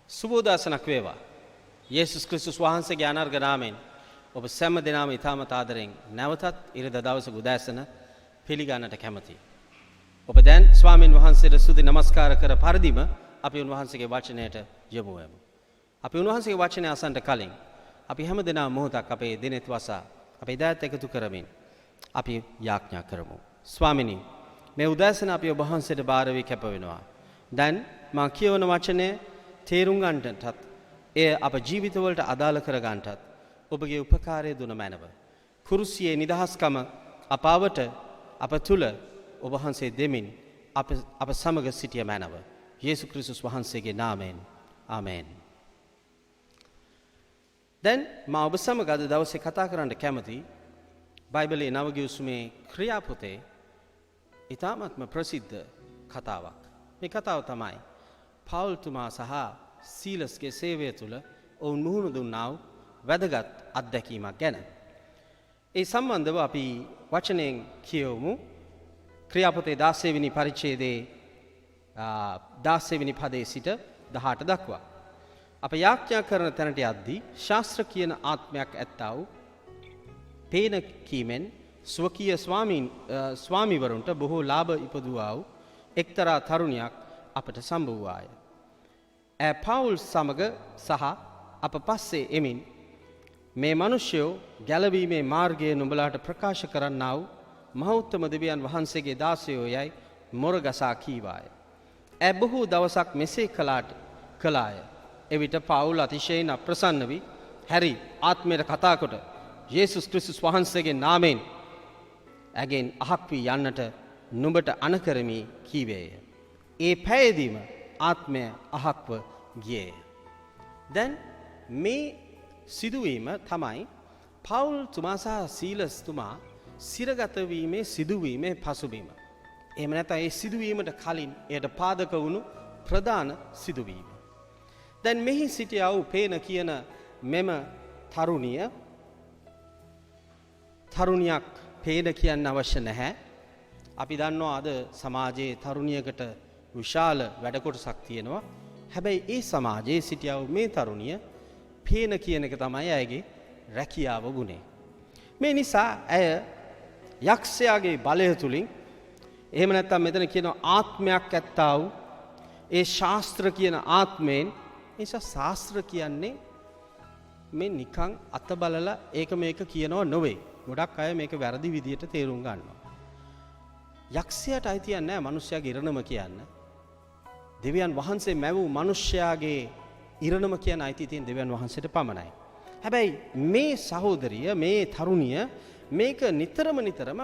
සුබෝදසනක් වේවා. යේසුස් ක්‍රිස්තුස් වහන්සේගේ අනර්ග නාමයෙන් ඔබ සෑම දිනම ඊ타මත් ආදරෙන් නැවතත් ඉරිදා දවසේ උදෑසන පිළිගන්නට කැමැතියි. ඔබ දැන් ස්වාමින් වහන්සේට සුදි නමස්කාර කර පරිදිම අපි උන්වහන්සේගේ වචනයට යොමු වෙමු. අපි උන්වහන්සේගේ වචනය අසන්නට කලින් අපි හැම දිනම මොහොතක් අපේ දිනෙත් වසා අපේ දෑත් එකතු කරමින් අපි යාඥා කරමු. ස්වාමිනී, මේ උදෑසන අපි ඔබ වහන්සේට බාර වී කැප වෙනවා. දැන් මා කියවන වචනේ තේරුම් ගන්නටත් එය අප ජීවිතවලට අදාළ කර ගන්නටත් ඔබගේ උපකාරය දුන මැනව. කුරුසියේ නිදහස්කම අපවට අප තුල ඔබ වහන්සේ දෙමින් අප සමග සිටිය මැනව. යේසුස් ක්‍රිස්තුස් වහන්සේගේ නාමයෙන් ආමේන්. දැන් මා ඔබ සමග අද දවසේ කතා කරන්න කැමති බයිබලයේ නව ගිවිසුමේ ක්‍රියාපොතේ ඉතාමත්ම ප්‍රසිද්ධ කතාවක්. මේ කතාව තමයි පවුල් තුමා සහ සීලස්ගේ සේවය තුළ ඔවුන් මුහුණ දුන්නා වූ වැදගත් අත්දැකීමක් ගැන. ඒ සම්බන්ධව අපි වචනයෙන් කියවමු. ක්‍රියාපොතේ 16 වෙනි පරිච්ඡේදයේ 16 වෙනි පදයේ සිට 18 දක්වා. අප යාඥා කරන තැනට යද්දී ශාස්ත්‍ර කියන ආත්මයක් ඇත්තා වූ පේන කීමෙන් ස්වකීය ස්වාමීවරුන්ට බොහෝ ලාභ ඉපදුවා වූ එක්තරා තරුණියක් අපට සම්බ වූවාය. පවුල් සමග සහ අප පස්සේ එමින් මේ මිනිස්යෝ ගැලවීමේ මාර්ගය නුඹලාට ප්‍රකාශ කරන්නා වූ මහෞත්තම දෙවියන් වහන්සේගේ දාසයෝ යයි මොරගසා කීවාය. බොහෝ දවසක් මෙසේ කළාය. එවිට පවුල් අතිශයින් අප්‍රසන්න වී හැරි ආත්මයට කතා කොට යේසුස් ක්‍රිස්තුස් වහන්සේගේ නාමයෙන් ඇගෙන් අහක් වී යන්නට නුඹට අනකරමි කීවේය. ඒ පැයදීම ආත්මය අහක්ව ගියේය. දැන් මේ සිදුවීම තමයි පවුල් තුමා සහ සීලස් තුමා සිරගත වීමේ සිදුවීමේ පසුබිම. එහෙම නැත්නම් ඒ සිදුවීමට කලින් එයට පාදක වුණු ප්‍රධාන සිදුවීම. දැන් මෙහි සිටියා වූ පේන කියන මෙම තරුණියක් පේන කියන්න අවශ්‍ය නැහැ. අපි දන්නවා අද සමාජයේ තරුණියකට විශාල වැඩ කොටසක් තියෙනවා. හැබැයි ඒ සමාජයේ සිටියා වූ මේ තරුණිය පේන කියන එක තමයි ඇයගේ රැකියාව ගුණේ. මේ නිසා ඇය යක්ෂයාගේ බලය තුලින් එහෙම නැත්නම් මෙතන කියන ආත්මයක් ඇත්තා වූ ඒ ශාස්ත්‍ර කියන ආත්මයෙන්, නිසා ශාස්ත්‍ර කියන්නේ මේ නිකන් අත බලලා ඒක මේක කියනව නෙවෙයි. ගොඩක් අය මේක වැරදි විදියට තේරුම් ගන්නවා. යක්ෂයාට අයිතියක් නැහැ මිනිස්යාගේ ඉරණම කියන්න. දෙවියන් වහන්සේ මැවූ මිනිස්යාගේ ඉරණම කියන අයිතිය තියෙන දෙවියන් වහන්සේට පමණයි. හැබැයි මේ සහෝදරිය, මේ තරුණිය මේක නිතරම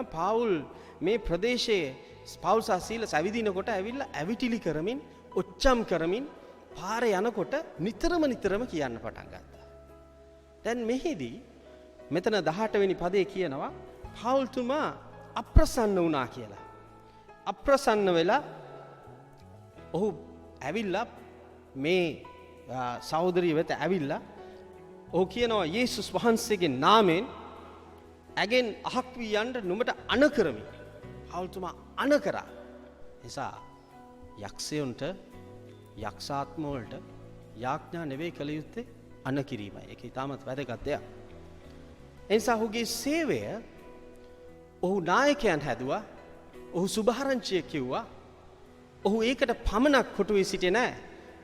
පවුල් මේ ප්‍රදේශයේ පවුල් සහ සීලස් ඇවිදිනකොට ඇවිල්ලා ඇවිටිලි කරමින්, ඔච්චම් කරමින් පාරේ යනකොට නිතරම කියන්න පටන් ගත්තා. දැන් මෙහිදී මෙතන 18 වෙනි පදේ කියනවා පවුල් තුමා අප්‍රසන්න වුණා කියලා. අප්‍රසන්න වෙලා ඔහු ඇවිල්ලා මේ සහෝදරිය වෙත ඇවිල්ලා ඔහු කියනවා යේසුස් වහන්සේගේ නාමයෙන් ඇගෙන් අහක් වී යන්න නුඹට අනකරමි. පවුල් තුමා අනකරා. නිසා යක්ෂයන්ට යක්ෂාත්ම වලට යාඥා නෙවෙයි කළ යුත්තේ අනකිරීමයි. ඒක ඉතාමත් වැදගත් දෙයක්. එනිසා ඔහුගේ සේවය ඔහු නායකයන් හැදුවා. ඔහු සුභාරංචිය කිව්වා. ඔහු ඒකට පමණක් කොටු වී සිටියේ නැහැ.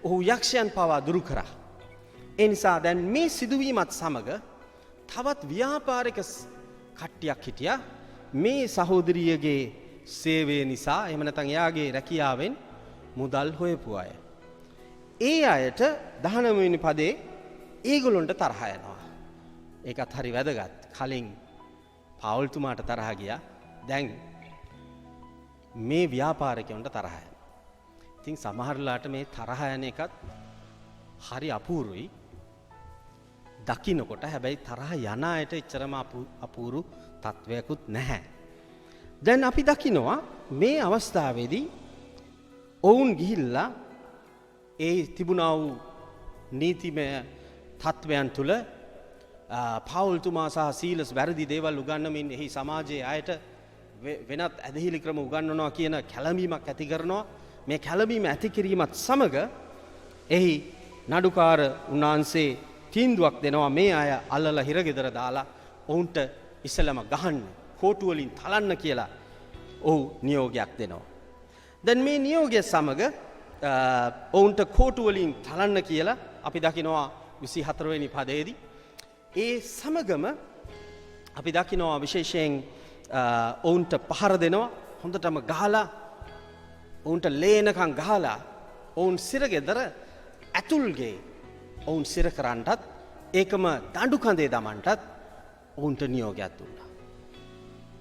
ඔහු යක්ෂයන් පවා දුරු කරා. ඒ නිසා දැන් මේ සිදුවීමත් සමග තවත් ව්‍යාපාරික කට්ටියක් හිටියා. මේ සහෝදරියගේ සේවය නිසා එහෙම නැත්නම් එයාගේ රැකියාවෙන් මුදල් හොයපු අය. ඒ අයට 19 වෙනි පදේ ඒගොල්ලන්ට තරහ යනවා. ඒකත් හරි වැදගත්. කලින් පවුල් තුමාට තරහ ගියා. දැන් මේ ව්‍යාපාරිකයන්ට තරහ යනවා. ඉතින් සමහරලාට මේ තරහ යන එකත් හරි අපූරුයි. දකින්නකොට හැබැයි තරහ යන අයට එච්චරම අපූරු තත්වයක්වත් නැහැ. දැන් අපි දකිනවා මේ අවස්ථාවේදී ඔවුන් ගිහිල්ලා ඒ තිබුණා වූ නීතිමය තත්වයන් තුළ පවුල් තුමා සහ සීලස් වැරදි දේවල් උගන්වමින් එහි සමාජයේ අයට වෙනත් ඇදහිලි ක්‍රම උගන්වනවා කියන කැළඹීමක් ඇති කරනවා. මේ කැළඹීම ඇති කිරීමත් සමග එහි නඩුකාර උන්වහන්සේ තීන්දුවක් දෙනවා මේ අය අල්ලලා හිරගෙදර දාලා ඔවුන්ට ඉස්සලම ගහන්න කෝටු වලින් තලන්න කියලා ඔහු නියෝගයක් දෙනවා. දැන් මේ නියෝගය සමග ඔවුන්ට කෝටු වලින් තලන්න කියලා අපි දකිනවා 24 වෙනි පදයේදී. ඒ සමගම අපි දකිනවා විශේෂයෙන් ඔවුන්ට පහර දෙනවා හොඳටම ගහලා ඔවුන්ට ලේනකම් ගහලා ඔවුන් සිරගෙදර ඇතුල්ගේ ඔවුන් සිර කරන්නටත් ඒකම දඬු කඳේ දමන්නටත් ඔවුන්ට නියෝගයක් දුන්නා.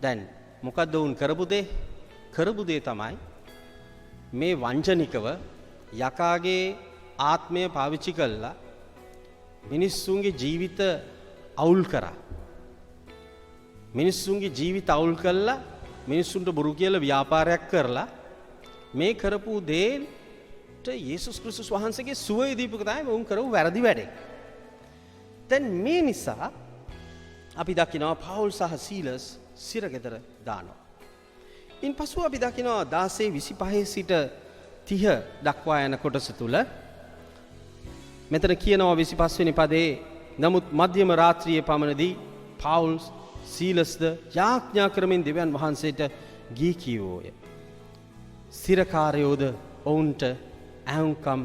දැන් මොකද්ද ඔවුන් කරපු දේ තමයි මේ වංචනිකව යකාගේ ආත්මය පාවිච්චි කළා මිනිස්සුන්ගේ ජීවිත අවුල් කරා. මිනිස්සුන්ගේ ජීවිත අවුල් කළා මිනිස්සුන්ට බොරු කියලා ව්‍යාපාරයක් කරලා මේ කරපු දේට යේසුස් ක්‍රිස්තුස් වහන්සේගේ සුවය දීපුක තමයි වුන් කරපු වැරදි වැඩේ. දැන් මේ නිසා අපි දකිනවා පවුල් සහ සීලස් සිරගෙදර දානවා. ඉන්පසු අපි දකිනවා 16:25 සිට 30 දක්වා යන කොටස තුල මෙතන කියනවා 25 වෙනි පදේ නමුත් මධ්‍යම රාත්‍රියේ පමණදී පවුල් සීලස්ද යාඥා කරමින් දෙවියන් වහන්සේට ගී කීවෝය. සිරකාරයෝද ඔවුන්ට ඇහුම්කම්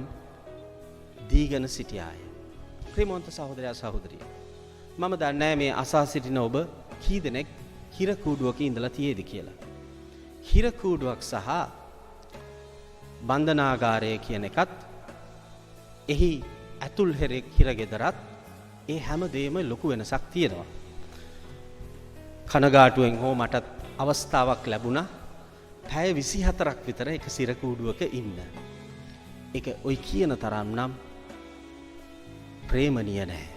දීගෙන සිටියාය. ප්‍රේමවන්ත සහෝදරයා සහෝදරිය. මම දන්නේ මේ අසා සිටින ඔබ කී දෙනෙක් හිර කූඩුවක ඉඳලා තියෙද කියලා. හිර කූඩුවක් සහ බන්ධනාගාරය කියන එකත් එහි ඇතුල් හිරගෙදරත් ඒ හැම දෙයක්ම ලොකු වෙනසක් තියෙනවා. කනගාටුවෙන් හෝ මටත් අවස්ථාවක් ලැබුණා පැය 24ක් විතර එක සිර කූඩුවක ඉන්න. ඒක ඔයි කියන තරම් නම් ප්‍රේමණීය නැහැ.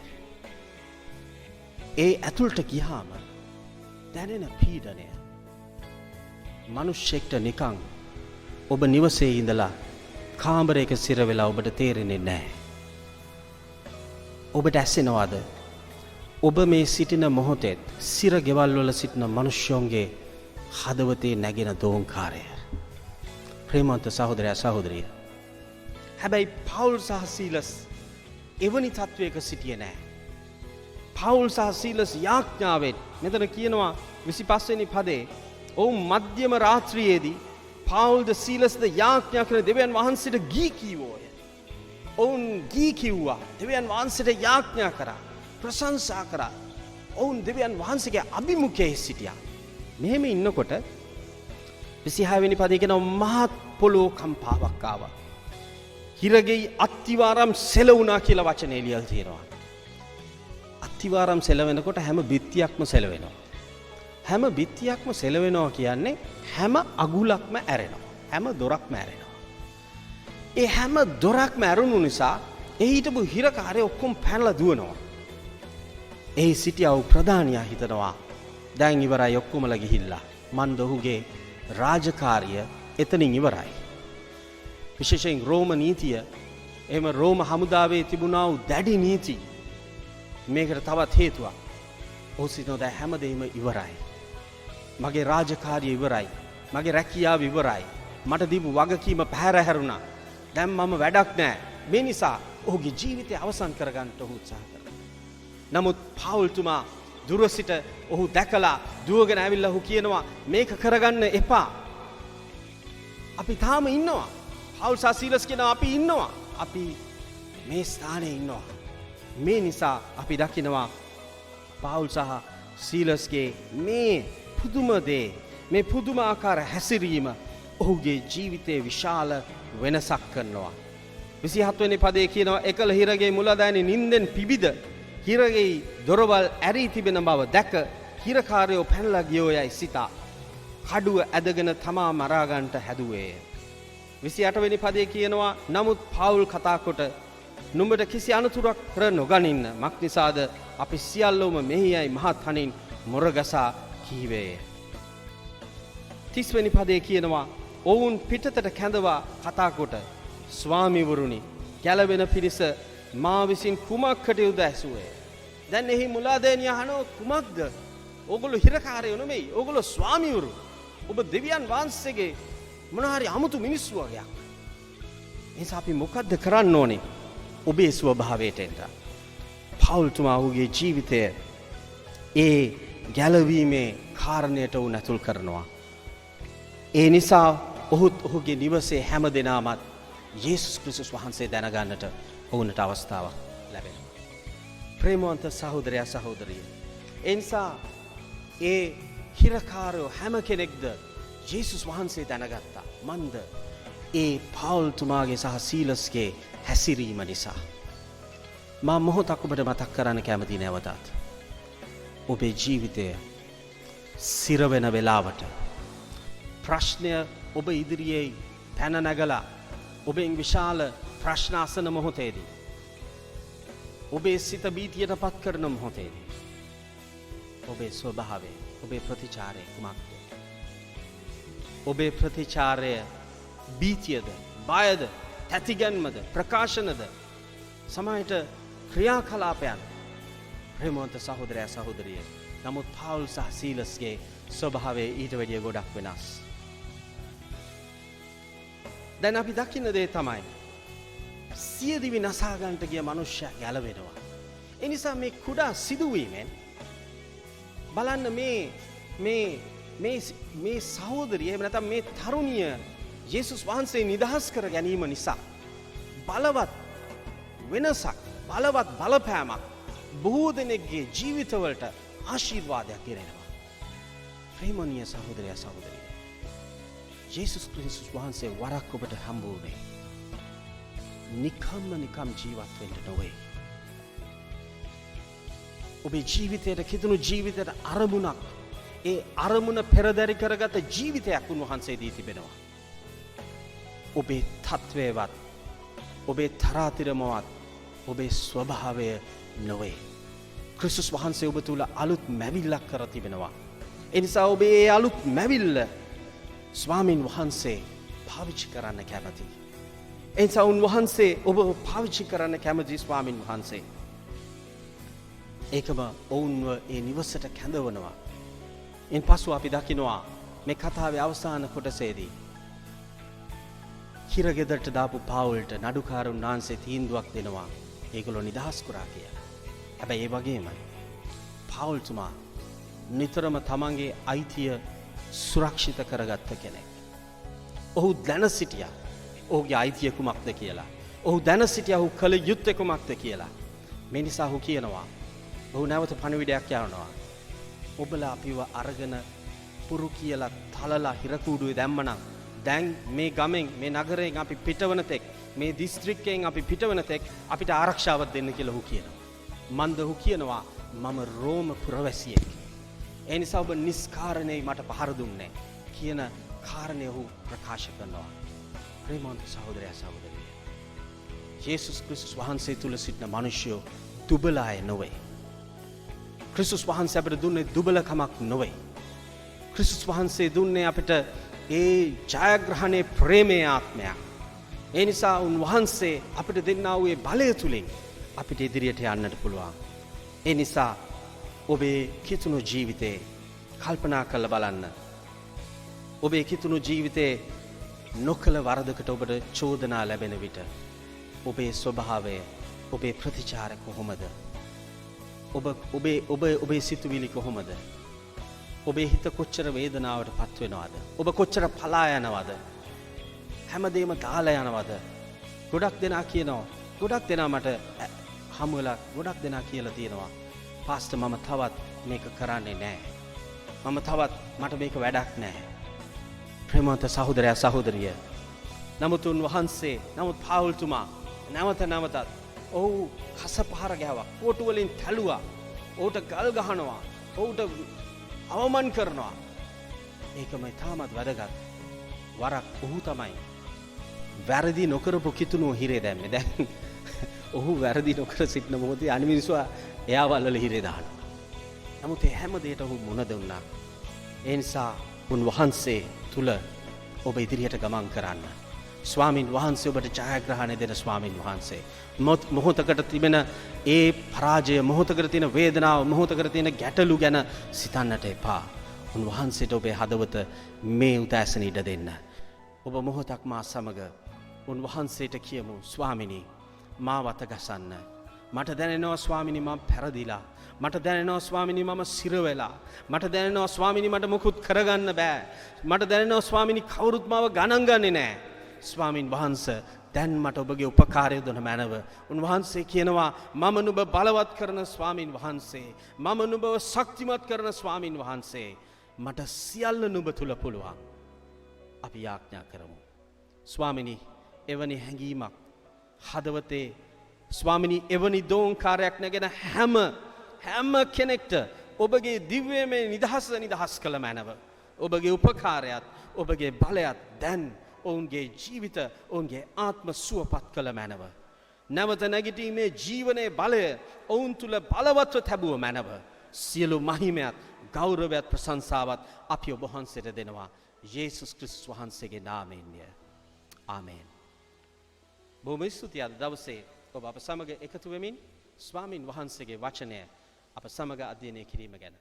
ඒ ඇතුළට ගියාම දැනෙන පීඩනය මිනිස්සෙක්ට නිකන් ඔබ නිවසේ ඉඳලා කාමරයක සිර වෙලා ඔබට තේරෙන්නේ නැහැ. ඔබට ඇසෙනවද? ඔබ මේ සිටින මොහොතේ සිර ගෙවල් වල සිටින මිනිස්සුන්ගේ හදවතේ නැගෙන දෝංකාරය. ප්‍රේමවන්ත සහෝදරයා සහෝදරිය. හැබැයි පවුල් සහ සීලස් එවැනි තත්වයක සිටියේ නැහැ. පවුල් සහ සීලස් යාඥාවෙන් මෙතන කියනවා 25 වෙනි පදේ ඔවුන් මධ්‍යම රාත්‍රියේදී පවුල්ද සීලස්ද යාඥා කරන දෙවියන් වහන්සේට ගී කීවෝය. ඔවුන් ගී කිව්වා දෙවියන් වහන්සේට යාඥා කරා ප්‍රශංසා කරා. ඔවුන් දෙවියන් වහන්සේගේ අභිමුඛයේ සිටියා. මෙහෙම ඉන්නකොට 26 වෙනි පදේ කියන මහත් පොළොව කම්පාවක් ආවා. හිරගෙයි අත්තිවාරම් සෙලවුණා කියලා වචනේ ලියලා තියෙනවා. අත්තිවාරම් සෙලවෙනකොට හැම බිත්තියක්ම සෙලවෙනවා. හැම බිත්තියක්ම සෙලවෙනවා කියන්නේ හැම අගුලක්ම ඇරෙනවා. හැම දොරක්ම ඇරෙනවා. ඒ හැම දොරක්ම ඇරුණු නිසා ඒ හිටපු හිරකාරය ඔක්කොම පැනලා දුවනවා. ඒ සිටියව ප්‍රධානියා හිතනවා දැන් ඉවරයි ඔක්කොමලා ගිහිල්ලා. මන්ද ඔහුගේ රාජකාරිය එතනින් ඉවරයි. විශේෂයෙන් රෝම නීතිය එහෙම රෝම හමුදාවේ තිබුණා වූ දැඩි නීති මේකට තවත් හේතුවක්. ඔහු සිතනවා දැන් හැමදේම ඉවරයි. මගේ රාජකාරිය ඉවරයි. මගේ රැකියාව ඉවරයි. මට දීපු වගකීම පැහැර හැරුණා. දැන් මම වැඩක් නැහැ. මේ නිසා ඔහුගේ ජීවිතය අවසන් කරගන්න ඔහු උත්සාහ කරා. නමුත් පවුල්තුමා දුර සිට ඔහු දැකලා දුවගෙන ඇවිල්ලා ඔහු කියනවා මේක කරගන්න එපා. අපි තාම ඉන්නවා. පවුල් සහ සීලස් කියනවා අපි ඉන්නවා. අපි මේ ස්ථානයේ ඉන්නවා. මේ නිසා අපි දකිනවා පවුල් සහ සීලස්ගේ මේ පුදුම දේ මේ පුදුමාකාර හැසිරීම ඔහුගේ ජීවිතයේ විශාල වෙනසක් කරනවා. 27 වෙනි පදයේ කියනවා එකල හිරගේ මුලදෑනි නින්දෙන් පිබිද හිරගේ දොරවල් ඇරී තිබෙන බව දැක හිරකාරයෝ පැනලා ගියෝ යයි සිතා කඩුව ඇදගෙන තමා මරා ගන්නට හැදුවේය. 28 වෙනි පදයේ කියනවා නමුත් පවුල් කතා කොට නුඹට කිසි අනතුරක් කර නොගනින්න මක් නිසාද අපි සියල්ලෝම මෙහියයි මහත් හනින් මොරගසා කීවේය. 30 වෙනි පදයේ කියනවා ඔවුන් පිටතට කැඳවා කතා කොට ස්වාමිවරුනි ගැලවෙන පිරිස මා විසින් කුමක් කටයුතු ඇසුවේ. දැන් එහි මුලාදෑනිය අහනවා කුමක්ද? ඕගොල්ලෝ හිරකාරයෝ නෙමෙයි. ඕගොල්ලෝ ස්වාමිවරු. ඔබ දෙවියන් වහන්සේගේ මොන හරි 아무තු මිනිස්සු වගේක්. එනිසා අපි මොකද්ද කරන්න ඕනේ? ඔබේ ස්වභාවයට එන්න. පවුල්තුමා ඔහුගේ ජීවිතය ඒ ගැලවීමේ කාරණයට ඔහු නැතුල් කරනවා. ඒ නිසා ඔහුගේ නිවසේ හැම දෙනාමත් යේසුස් ක්‍රිස්තුස් වහන්සේ දැනගන්නට ඔවුන්ට අවස්ථාවක් ලැබෙනවා. ප්‍රේමවන්ත සහෝදරයා සහෝදරිය. ඒ නිසා ඒ හිරකාරයෝ හැම කෙනෙක්ද යේසුස් වහන්සේ දැනගත්තා. මන්ද ඒ පවුල්තුමාගේ සහ සීලස්ගේ හැසිරීම නිසා. මා මොහොතක් ඔබට මතක් කරන්න කැමති නැවතත්. ඔබේ ජීවිතය සිරවෙන වෙලාවට ප්‍රශ්නය ඔබ ඉදිරියේ පැන නැගලා ඔබෙන් විශාල ප්‍රශ්න අසන මොහොතේදී ඔබේ සිත බීතියට පත් කරන මොහොතේදී ඔබේ ස්වභාවය ඔබේ ප්‍රතිචාරය කුමක්ද? ඔබේ ප්‍රතිචාරය බීතියද බයද තැතිගැන්මද ප්‍රකාශනද සමහරට ක්‍රියාකලාපයන්? ප්‍රේමවන්ත සහෝදරයා සහෝදරිය, නමුත් පවුල් සහ සීලස්ගේ ස්වභාවය ඊට වැඩිය ගොඩක් වෙනස්. දැන් අපි දකින්න දේ තමයි සියදිවි නසා ගන්නට ගිය මනුෂ්‍යයා ගැලවෙනවා. ඒ නිසා මේ කුඩා සිදුවීමෙන් බලන්න මේ සහෝදරිය එහෙම නැත්නම් මේ තරුණිය යේසුස් වහන්සේ නිදහස් කර ගැනීම නිසා බලවත් වෙනසක් බලවත් බලපෑමක් බොහෝ දෙනෙක්ගේ ජීවිතවලට ආශිර්වාදයක් ගෙනෙනවා. ප්‍රේමණීය සහෝදරයා සහෝදරිය, යේසුස් ක්‍රිස්තුස් වහන්සේ වරක් ඔබට හම්බ වුණේ නිකම් ජීවත් වෙන්න නොවේ. ඔබේ ජීවිතයට කිතුණු ජීවිතයට අරමුණක්, ඒ අරමුණ පෙරදරි කරගත ජීවිතයක් උන්වහන්සේ දී තිබෙනවා. ඔබේ තත්වයවත් ඔබේ තරාතිරමවත් ඔබේ ස්වභාවය නොවේ. ක්‍රිස්තුස් වහන්සේ ඔබ තුල අලුත් මැවිල්ලක් කර තිබෙනවා. ඒ නිසා ඔබේ ඒ අලුත් මැවිල්ල ස්වාමින් වහන්සේ පාවිච්චි කරන්න කැමතියි. ඒ නිසා උන්වහන්සේ ඔබ පාවිච්චි කරන්න කැමති ස්වාමින් වහන්සේ. ඒකම ඔවුන්ව ඒ නිවසට කැඳවනවා. ඉන් පසු අපි දකිනවා මේ කතාවේ අවසාන කොටසේදී හිරගෙදරට දාපු පාවුල්ට නඩුකාරුන් වහන්සේ තීන්දුවක් දෙනවා ඒගොල්ලෝ නිදහස් කරා කියලා. හැබැයි ඒ වගේම පාවුල්තුමා නිතරම තමන්ගේ අයිතිය සුරක්ෂිත කරගත්ත කෙනෙක්. ඔහු දැන සිටියා ඔහුගේ අයිතිය කුමක්ද කියලා. ඔහු දැන සිටියා ඔහු කළ යුත්තේ කුමක්ද කියලා. මේ නිසා ඔහු කියනවා, ඔහු නැවත පණිවිඩයක් යවනවා. ඔබලා අපිව අරගෙන පුරු කියලා තලලා හිරකූඩුවේ දැම්මනම් දැන් මේ ගමෙන් මේ නගරයෙන් අපි පිටවන තෙක් මේ දිස්ත්‍රික්කයෙන් අපි පිටවන තෙක් අපිට ආරක්ෂාවක් දෙන්න කියලා ඔහු කියනවා. මන්ද ඔහු කියනවා මම රෝම පුරවැසියෙක්. ඒ නිසා ඔබ නිස්කාරණේ මට පහර දුන්නේ කියන කාරණය ඔහු ප්‍රකාශ කරනවා. ප්‍රේමවන්ත සහෝදරයා සහෝදරිය, යේසුස් ක්‍රිස්තුස් වහන්සේ තුල සිටින මිනිසයෝ දුබල අය නොවේ. ක්‍රිස්තුස් වහන්සේ අපිට දුන්නේ දුබලකමක් නොවේ. ක්‍රිස්තුස් වහන්සේ දුන්නේ අපිට ඒ ජයග්‍රහණයේ ප්‍රේමයේ ආත්මයක්. ඒ නිසා උන්වහන්සේ අපිට දෙන්නා වූ ඒ බලය තුලින් අපිට ඉදිරියට යන්නට පුළුවන්. ඒ නිසා ඔබේ කිතුණු ජීවිතේ කල්පනා කරලා බලන්න. ඔබේ කිතුණු ජීවිතේ නොකල වරදකට ඔබට චෝදනා ලැබෙන විට ඔබේ ස්වභාවය, ඔබේ ප්‍රතිචාර කොහොමද? ඔබේ සිතුවිලි කොහොමද? ඔබේ හිත කොච්චර වේදනාවට පත් වෙනවද? ඔබ කොච්චර පලා යනවද? හැමදේම දාලා යනවද? ගොඩක් දෙනා කියනවා, ගොඩක් දෙනා මට හමු වෙලා ගොඩක් දෙනා කියලා තියෙනවා, පාස්ටර් මම තවත් මේක කරන්නේ නැහැ. මට මේක වැඩක් නැහැ. ප්‍රේමවන්ත සහෝදරයා සහෝදරිය, නමුත් උන්වහන්සේ, නමුත් පාවුල්තුමා නැවතත් ඔහු කසපහර ගැහුවා, කොටු වලින් තැළුවා, ඔහුට ගල් ගහනවා, ඔහුට අවමන් කරනවා. ඒකම තාමත් වැදගත්. වරක් ඔහු තමයි වැරදි නොකරපු කිතුණුව හිරේ දැම්මේ. දැන් ඔහු වැරදි නොකර සිටින මොහොතේ අනිත් මිනිස්සු එයාව අල්ලලා හිරේ දානවා. නමුත් ඒ හැම දෙයකට ඔහු මුණ දුන්නා. ඒ නිසා උන්වහන්සේ තුල ඔබ ඉදිරියට ගමන් කරන්න. ස්වාමින් වහන්සේ ඔබට ජයග්‍රහණය දෙන ස්වාමින් වහන්සේ. මොහොතකට තිබෙන ඒ පරාජය, මොහොතකට තියෙන වේදනාව, මොහොතකට තියෙන ගැටලු ගැන සිතන්නට එපා. උන්වහන්සේට ඔබේ හදවත මේ උදෑසන ඉඩ දෙන්න. ඔබ මොහොතක් මා සමග උන්වහන්සේට කියමු, ස්වාමිනී මා වත ගසන්න. මට දැනෙනවා ස්වාමිනී මම පෙරදිලා. මට දැනෙනවා ස්වාමිනී මම සිර වෙලා. මට දැනෙනවා ස්වාමිනී මට මුකුත් කරගන්න බෑ. මට දැනෙනවා ස්වාමිනී කවුරුත් මාව ගණන් ගන්නේ නෑ. ස්වාමින් වහන්සේ දැන් මට ඔබගේ උපකාරය දුන මැනව. උන්වහන්සේ කියනවා මම නුඹ බලවත් කරන ස්වාමින් වහන්සේ. මම නුඹව ශක්තිමත් කරන ස්වාමින් වහන්සේ. මට සියල්ල නුඹ තුල පුළුවන්. අපි යාඥා කරමු. ස්වාමිනී එවැනි හැඟීමක් හදවතේ ස්වාමිනී එවැනි දෝංකාරයක් නැගෙන හැම කෙනෙක්ට ඔබගේ දිව්‍යමය නිදහස් කළ මැනව. ඔබගේ උපකාරයත් ඔබගේ බලයත් දැන් ඔවුන්ගේ ජීවිත ඔවුන්ගේ ආත්ම සුවපත් කළ මැනව. නැවත නැගිටීමේ ජීවනයේ බලය ඔවුන් තුල බලවත්ව තැබුව මැනව. සියලු මහිමයත් ගෞරවයත් ප්‍රශංසාවත් අපි ඔබ වහන්සේට දෙනවා. යේසුස් ක්‍රිස්තුස් වහන්සේගේ නාමයෙන්ය. ආමේන්. බොහොම ස්තුතියි අද දවසේ ඔබ අප සමග එකතු වෙමින් ස්වාමින් වහන්සේගේ වචනය අප සමග අධ්‍යයනය කිරීම ගැන.